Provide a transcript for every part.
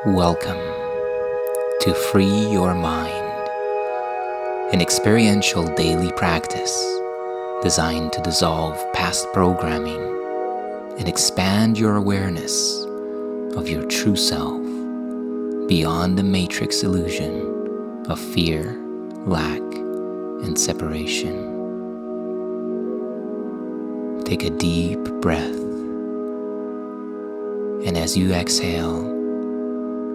Welcome to Free Your Mind, an experiential daily practice designed to dissolve past programming and expand your awareness of your true self beyond the matrix illusion of fear, lack, and separation. Take a deep breath, and as you exhale,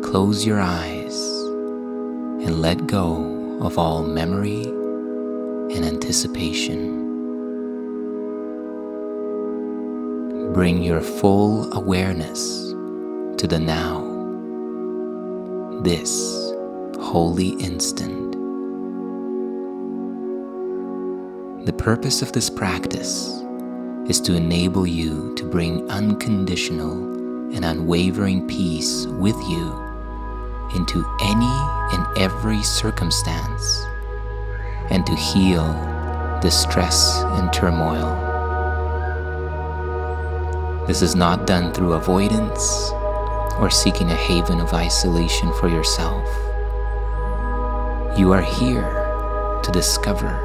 close your eyes and let go of all memory and anticipation. Bring your full awareness to the now, this holy instant. The purpose of this practice is to enable you to bring unconditional and unwavering peace with you into any and every circumstance, and to heal distress and turmoil. This is not done through avoidance or seeking a haven of isolation for yourself. You are here to discover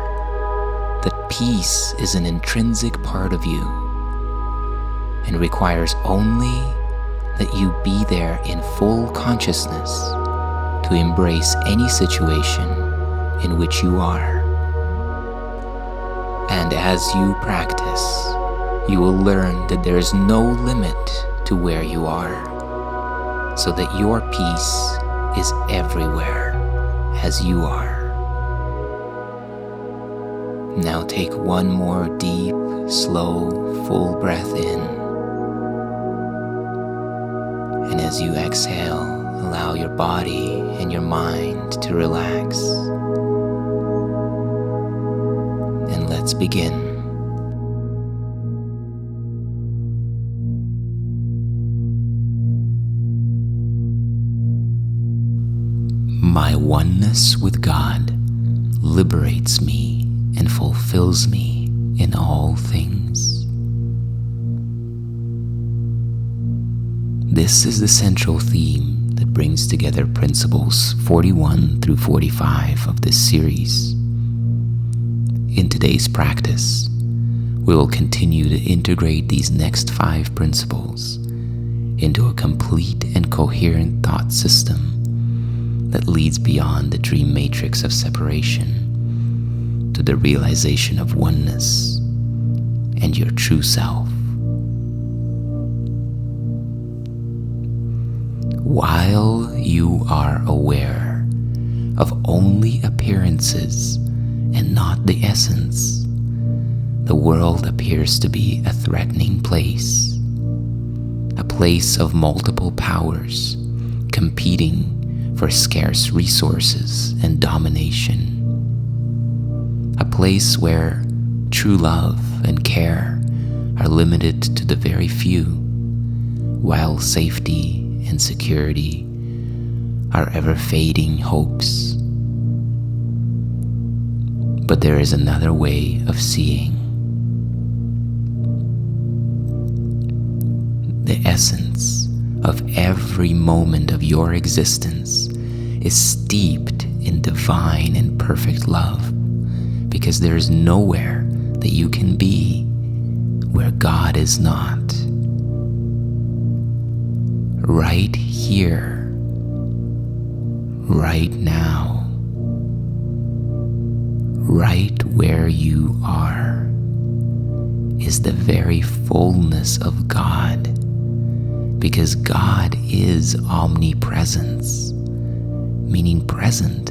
that peace is an intrinsic part of you and requires only that you be there in full consciousness to embrace any situation in which you are. And as you practice, you will learn that there is no limit to where you are, so that your peace is everywhere as you are. Now take one more deep, slow, full breath in. And as you exhale, allow your body and your mind to relax. And let's begin. My oneness with God liberates me and fulfills me in all things. This is the central theme that brings together principles 41 through 45 of this series. In today's practice, we will continue to integrate these next 5 principles into a complete and coherent thought system that leads beyond the dream matrix of separation to the realization of oneness and your true self. While you are aware of only appearances and not the essence, the world appears to be a threatening place, a place of multiple powers competing for scarce resources and domination, a place where true love and care are limited to the very few, while safety and security are ever-fading hopes. But there is another way of seeing. The essence of every moment of your existence is steeped in divine and perfect love, because there is nowhere that you can be where God is not. Right here, right now, right where you are, is the very fullness of God, because God is omnipresence, meaning present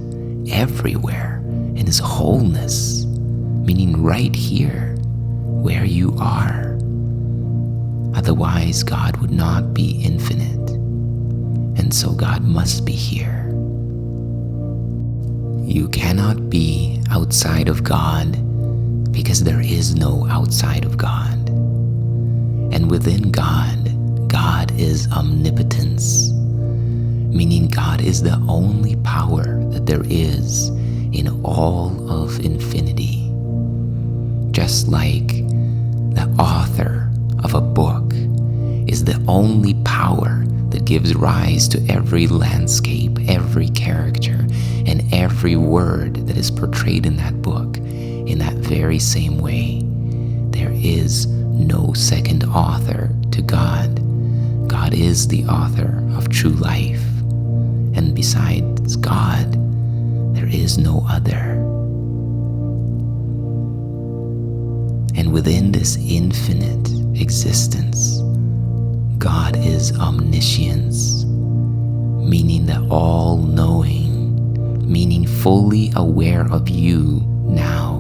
everywhere in His wholeness, meaning right here where you are. Otherwise, God would not be infinite, and so God must be here. You cannot be outside of God because there is no outside of God. And within God, God is omnipotence, meaning God is the only power that there is in all of infinity. Just like the author of a book is the only power that gives rise to every landscape, every character, and every word that is portrayed in that book in that very same way. There is no second author to God. God is the author of true life, and besides God, there is no other. And within this infinite existence, God is omniscience, meaning the all-knowing, meaning fully aware of you now,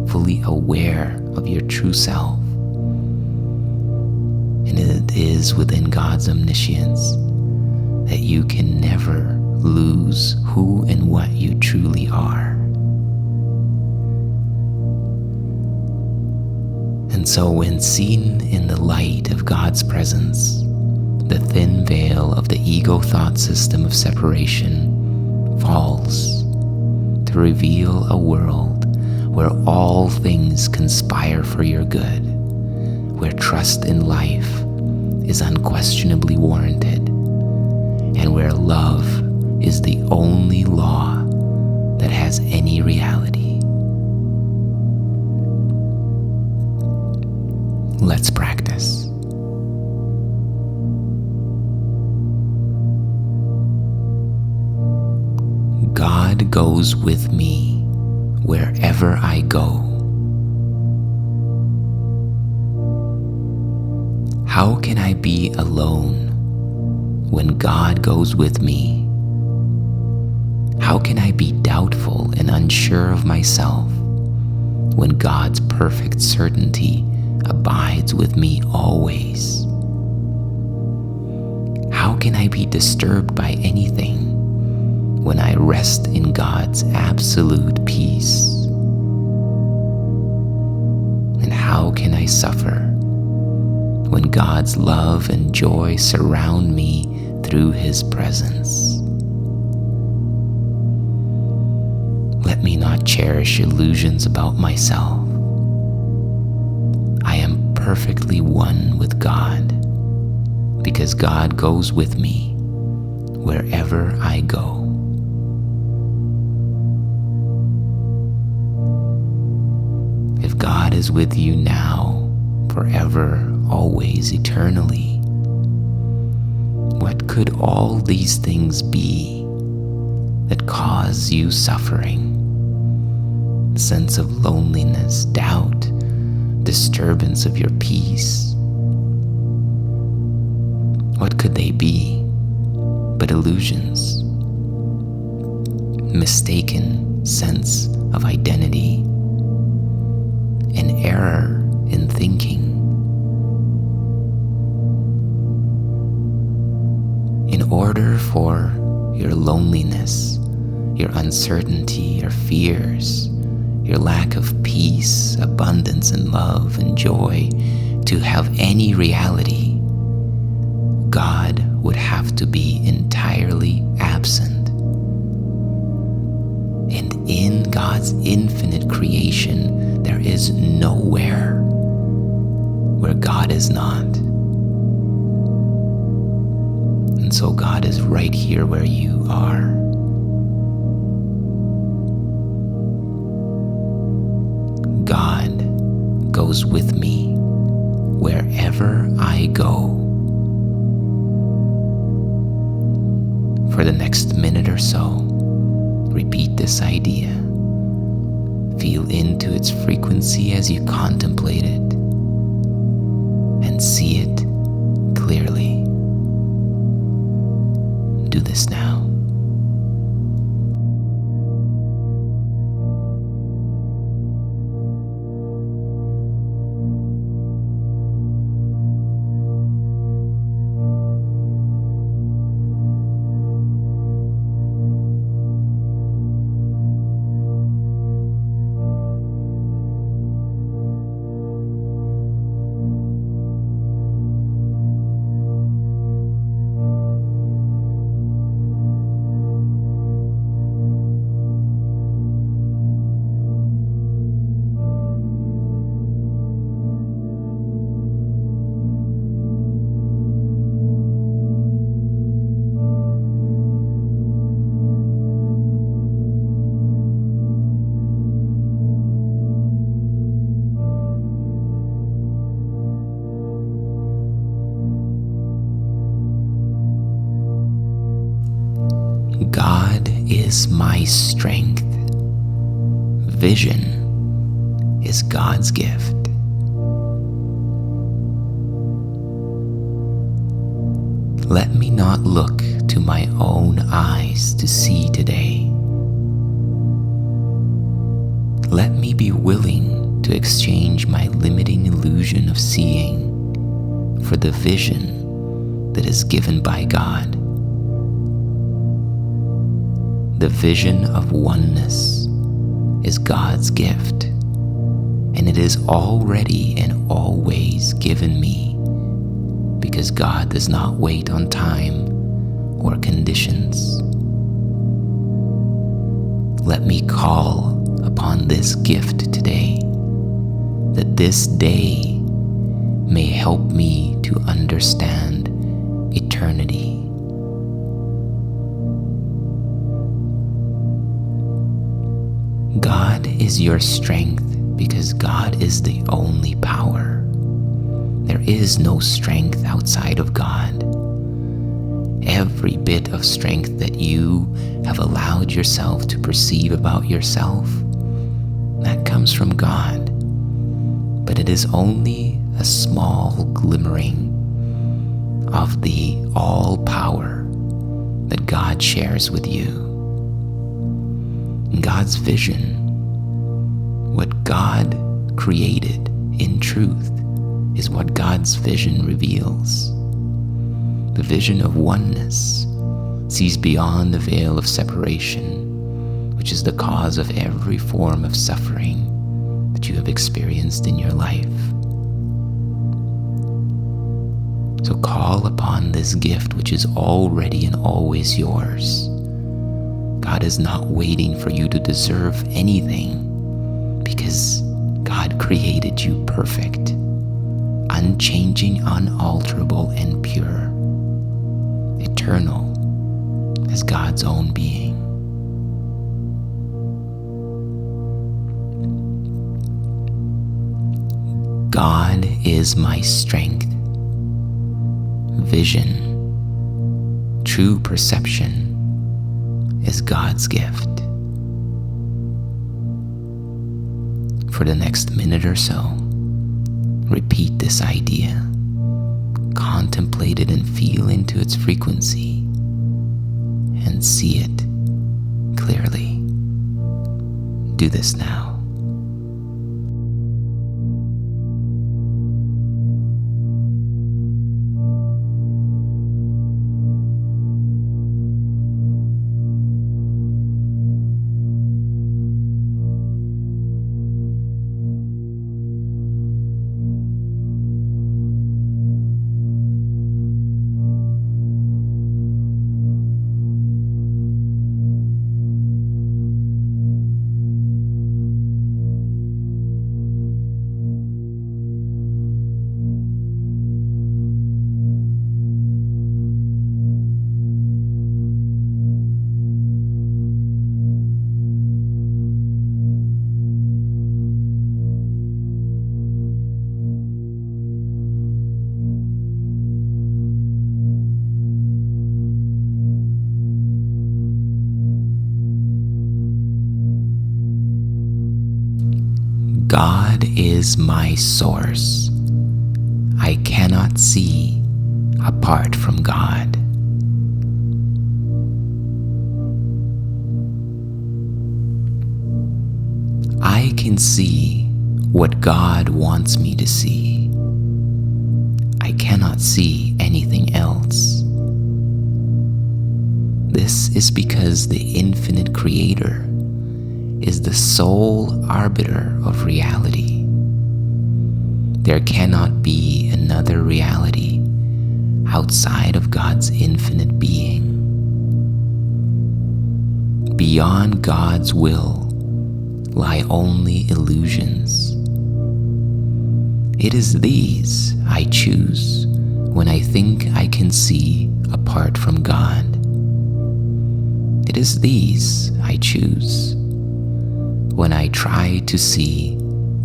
fully aware of your true self. And it is within God's omniscience that you can never lose who and what you truly are. And so when seen in the light of God's presence, the thin veil of the ego thought system of separation falls to reveal a world where all things conspire for your good, where trust in life is unquestionably warranted, and where love is the only law that has any reality. Let's practice. God goes with me wherever I go. How can I be alone when God goes with me? How can I be doubtful and unsure of myself when God's perfect certainty abides with me always? How can I be disturbed by anything when I rest in God's absolute peace? And how can I suffer when God's love and joy surround me through His presence? Let me not cherish illusions about myself. I am perfectly one with God, because God goes with me wherever I go. If God is with you now, forever, always, eternally, what could all these things be that cause you suffering? Sense of loneliness, doubt, disturbance of your peace. What could they be but illusions? Mistaken sense of identity, an error in thinking. In order for your loneliness, your uncertainty, your fears, your lack of peace, abundance, and love and joy to have any reality, God would have to be entirely absent. And in God's infinite creation, there is nowhere where God is not. And so God is right here where you are. God goes with me wherever I go. For the next minute or so, repeat this idea. Feel into its frequency as you contemplate it, and see it clearly. Do this now. God is my strength. Vision is God's gift. Let me not look to my own eyes to see today. Let me be willing to exchange my limiting illusion of seeing for the vision that is given by God. The vision of oneness is God's gift, and it is already and always given me, because God does not wait on time or conditions. Let me call upon this gift today, that this day may help me to understand eternity. God is your strength because God is the only power. There is no strength outside of God. Every bit of strength that you have allowed yourself to perceive about yourself, that comes from God. But it is only a small glimmering of the all power that God shares with you. God's vision, what God created in truth, is what God's vision reveals. The vision of oneness sees beyond the veil of separation, which is the cause of every form of suffering that you have experienced in your life. So call upon this gift which is already and always yours. God is not waiting for you to deserve anything, because God created you perfect, unchanging, unalterable, and pure, eternal as God's own being. God is my strength. Vision, true perception, is God's gift. For the next minute or so, repeat this idea. Contemplate it and feel into its frequency and see it clearly. Do this now. God is my source. I cannot see apart from God. I can see what God wants me to see. I cannot see anything else. This is because the infinite Creator is the sole arbiter of reality. There cannot be another reality outside of God's infinite being. Beyond God's will lie only illusions. It is these I choose when I think I can see apart from God. It is these I choose when I try to see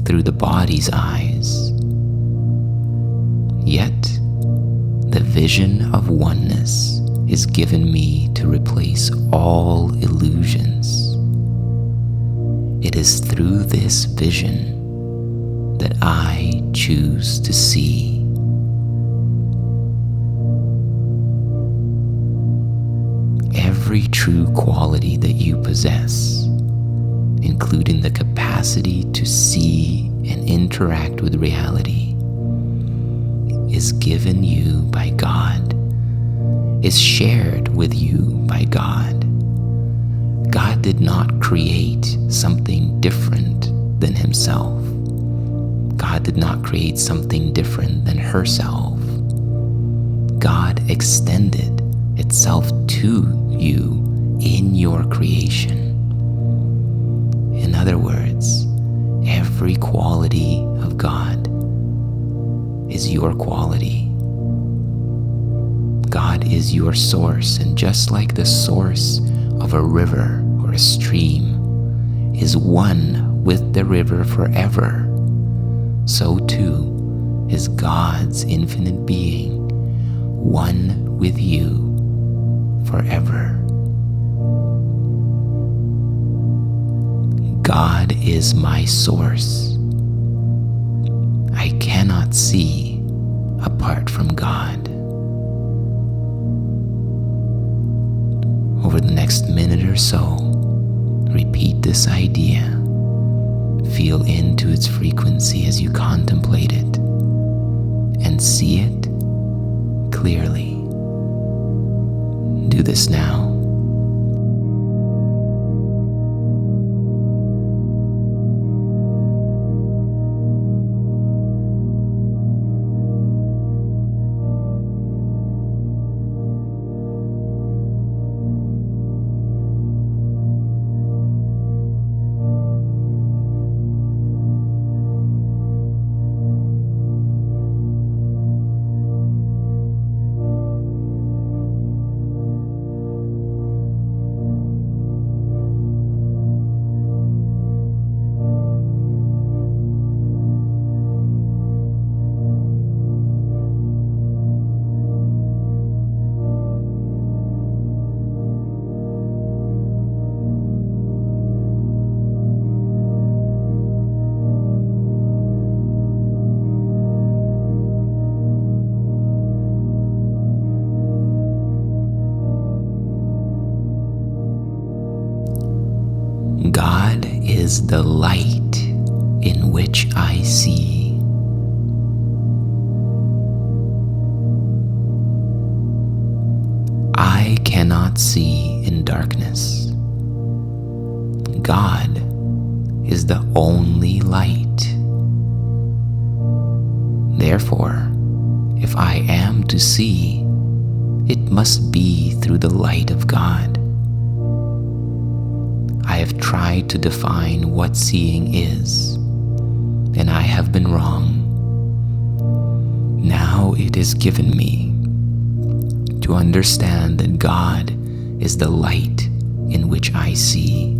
through the body's eyes. Yet, the vision of oneness is given me to replace all illusions. It is through this vision that I choose to see. Every true quality that you possess, including the capacity to see and interact with reality, is given you by God, is shared with you by God. God did not create something different than himself. God did not create something different than herself. God extended itself to you in your creation. In other words, every quality of God is your quality. God is your source, and just like the source of a river or a stream is one with the river forever, so too is God's infinite being one with you forever. God is my source. I cannot see apart from God. Over the next minute or so, repeat this idea. Feel into its frequency as you contemplate it and see it clearly. Do this now. God is the light in which I see. I cannot see in darkness. God is the only light. Therefore, if I am to see, it must be through the light of God. I have tried to define what seeing is, and I have been wrong. Now it is given me to understand that God is the light in which I see.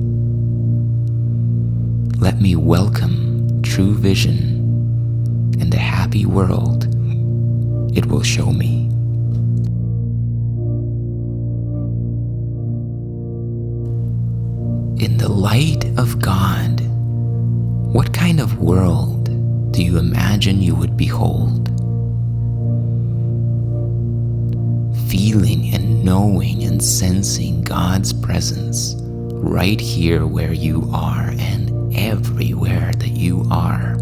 Let me welcome true vision and the happy world it will show me. In the light of God, what kind of world do you imagine you would behold? Feeling and knowing and sensing God's presence right here where you are and everywhere that you are.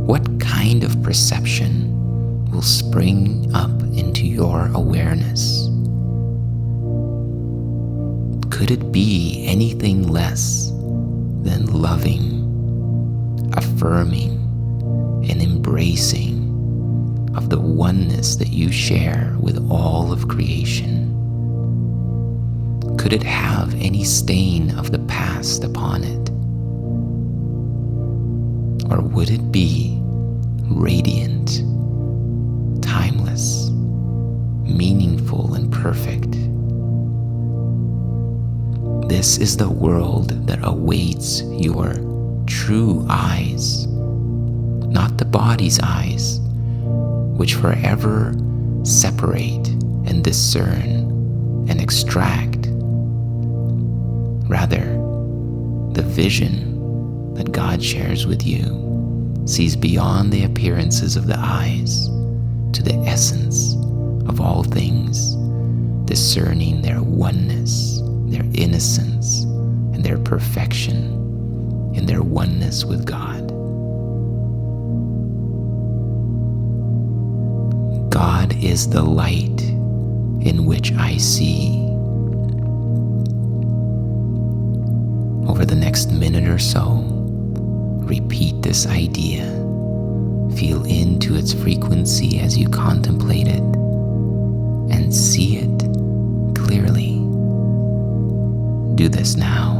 What kind of perception will spring up into your awareness? Could it be anything less than loving, affirming, and embracing of the oneness that you share with all of creation? Could it have any stain of the past upon it? Or would it be radiant, timeless, meaningful, and perfect? This is the world that awaits your true eyes, not the body's eyes, which forever separate and discern and extract. Rather, the vision that God shares with you sees beyond the appearances of the eyes to the essence of all things, discerning their oneness, their innocence, and their perfection in their oneness with God. God is the light in which I see. Over the next minute or so, repeat this idea. Feel into its frequency as you contemplate it and see it clearly. Do this now.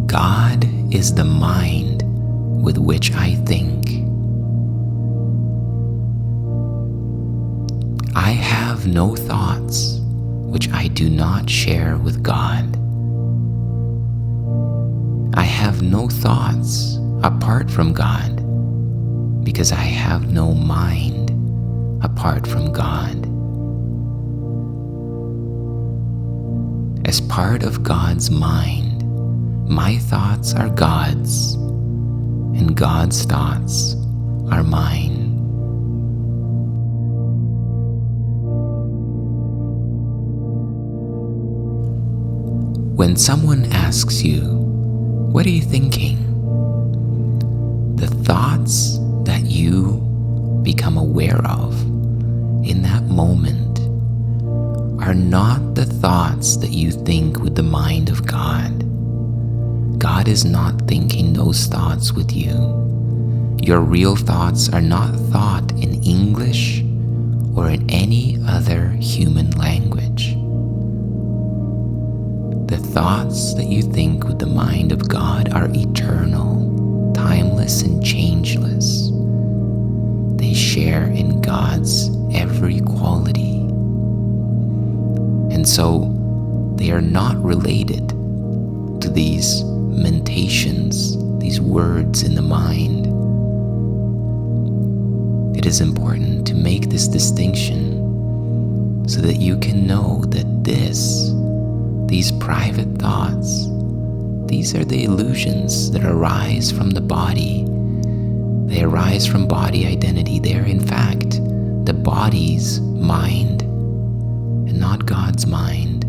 God is the mind with which I think. I have no thoughts which I do not share with God. I have no thoughts apart from God because I have no mind apart from God. As part of God's mind, my thoughts are God's, and God's thoughts are mine. When someone asks you, "What are you thinking?" the thoughts that you become aware of in that moment are not the thoughts that you think with the mind of God. God is not thinking those thoughts with you. Your real thoughts are not thought in English or in any other human language. The thoughts that you think with the mind of God are eternal, timeless, and changeless. They share in God's every quality. And so they are not related to these mentations, these words in the mind. It is important to make this distinction so that you can know that these private thoughts, these are the illusions that arise from the body. They arise from body identity. They are in fact the body's mind and not God's mind.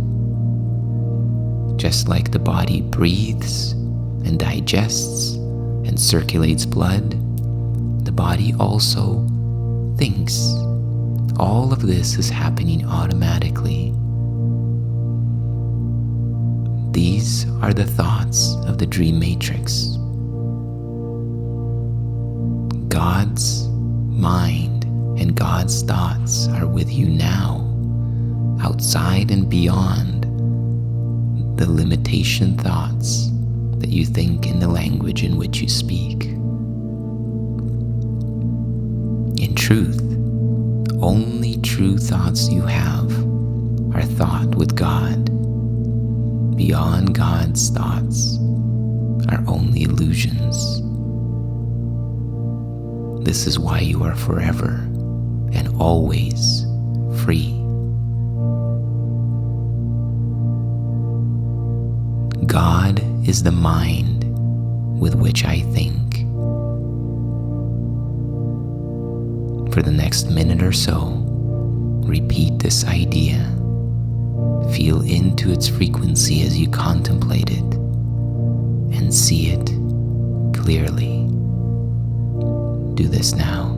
Just like the body breathes and digests and circulates blood, the body also thinks. All of this is happening automatically. These are the thoughts of the dream matrix. God's mind and God's thoughts are with you now, outside and beyond the limitation thoughts that you think in the language in which you speak. In truth, only true thoughts you have are thought with God. Beyond God's thoughts are only illusions. This is why you are forever and always free. God is the mind with which I think. For the next minute or so, repeat this idea Feel into its frequency as you contemplate it and see it clearly. Do this now.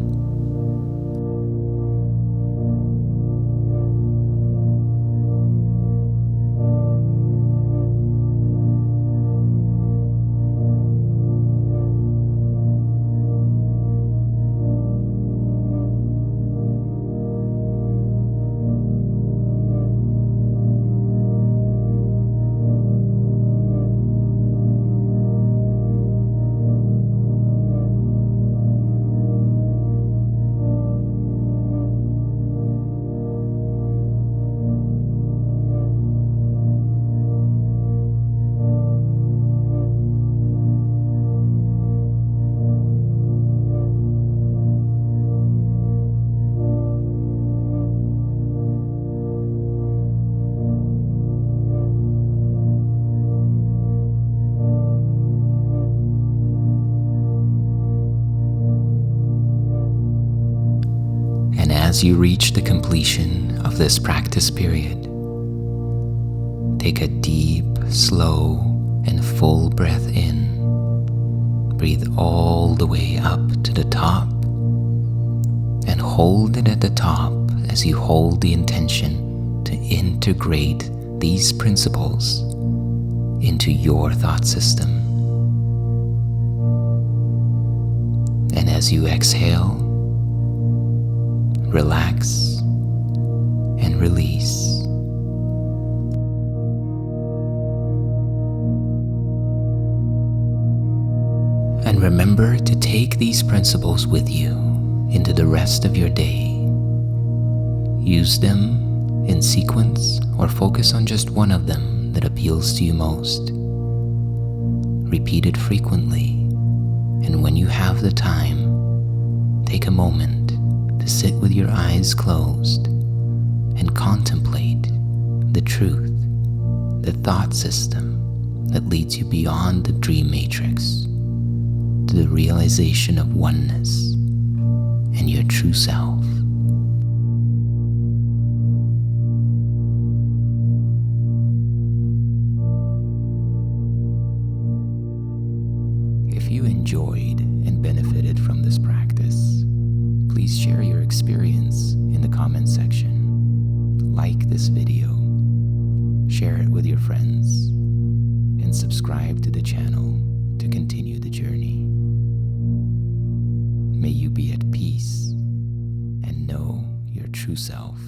As you reach the completion of this practice period, take a deep, slow, and full breath in. Breathe all the way up to the top and hold it at the top as you hold the intention to integrate these principles into your thought system. And as you exhale, relax and release. And remember to take these principles with you into the rest of your day. Use them in sequence or focus on just one of them that appeals to you most. Repeat it frequently, and when you have the time, take a moment to sit with your eyes closed and contemplate the truth, the thought system that leads you beyond the dream matrix to the realization of oneness and your true self. If you enjoyed and benefited from this practice, please share your experience in the comment section. Like this video, share it with your friends, and subscribe to the channel to continue the journey. May you be at peace and know your true self.